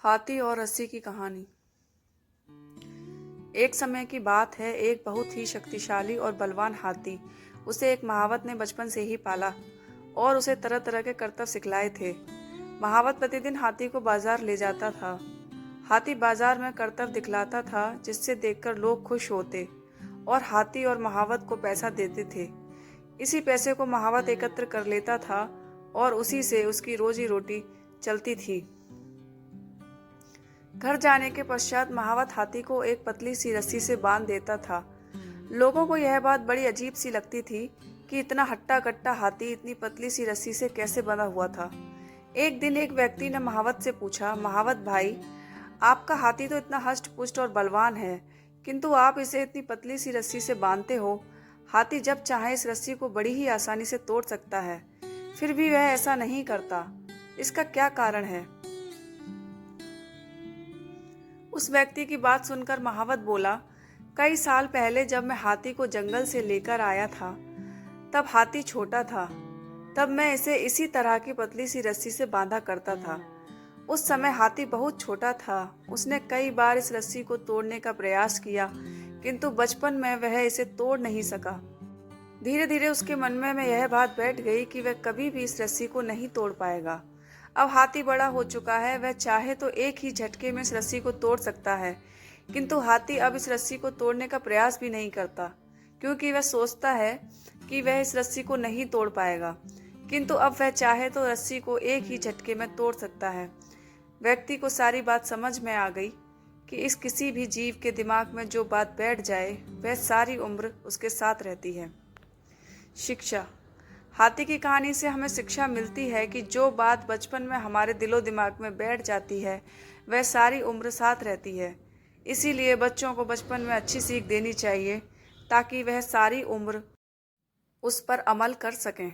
हाथी और रस्सी की कहानी। एक समय की बात है, एक बहुत ही शक्तिशाली और बलवान हाथी। उसे एक महावत ने बचपन से ही पाला और उसे तरह तरह के करतब सिखलाए थे। महावत प्रतिदिन हाथी को बाजार ले जाता था। हाथी बाजार में करतब दिखलाता था जिससे देखकर लोग खुश होते और हाथी और महावत को पैसा देते थे। इसी पैसे को महावत एकत्र कर लेता था और उसी से उसकी रोजी रोटी चलती थी। घर जाने के पश्चात महावत हाथी को एक पतली सी रस्सी से बांध देता था। लोगों को यह बात बड़ी अजीब सी लगती थी कि इतना हट्टा कट्टा हाथी इतनी पतली सी रस्सी से कैसे बंधा हुआ था। एक दिन एक व्यक्ति ने महावत से पूछा, महावत भाई, आपका हाथी तो इतना हष्ट पुष्ट और बलवान है, किंतु आप इसे इतनी पतली सी रस्सी से बांधते हो। हाथी जब चाहे इस रस्सी को बड़ी ही आसानी से तोड़ सकता है, फिर भी वह ऐसा नहीं करता। इसका क्या कारण है? उस व्यक्ति की बात सुनकर महावत बोला, कई साल पहले जब मैं हाथी को जंगल से लेकर आया था, तब हाथी छोटा था। तब मैं इसे इसी तरह की पतली सी रस्सी से बांधा करता था। उस समय हाथी बहुत छोटा था। उसने कई बार इस रस्सी को तोड़ने का प्रयास किया, किंतु बचपन में वह इसे तोड़ नहीं सका। धीरे धीरे उसके मन में यह बात बैठ गई कि वह कभी भी इस रस्सी को नहीं तोड़ पाएगा। अब हाथी बड़ा हो चुका है, वह चाहे तो एक ही झटके में इस रस्सी को तोड़ सकता है, किंतु हाथी अब इस रस्सी को तोड़ने का प्रयास भी नहीं करता, क्योंकि वह सोचता है कि वह इस रस्सी को नहीं तोड़ पाएगा। किंतु अब वह चाहे तो रस्सी को एक ही झटके में तोड़ सकता है। व्यक्ति को सारी बात समझ में आ गई कि इस किसी भी जीव के दिमाग में जो बात बैठ जाए, वह सारी उम्र उसके साथ रहती है। शिक्षा। हाथी की कहानी से हमें शिक्षा मिलती है कि जो बात बचपन में हमारे दिलो दिमाग में बैठ जाती है, वह सारी उम्र साथ रहती है। इसीलिए बच्चों को बचपन में अच्छी सीख देनी चाहिए ताकि वह सारी उम्र उस पर अमल कर सकें।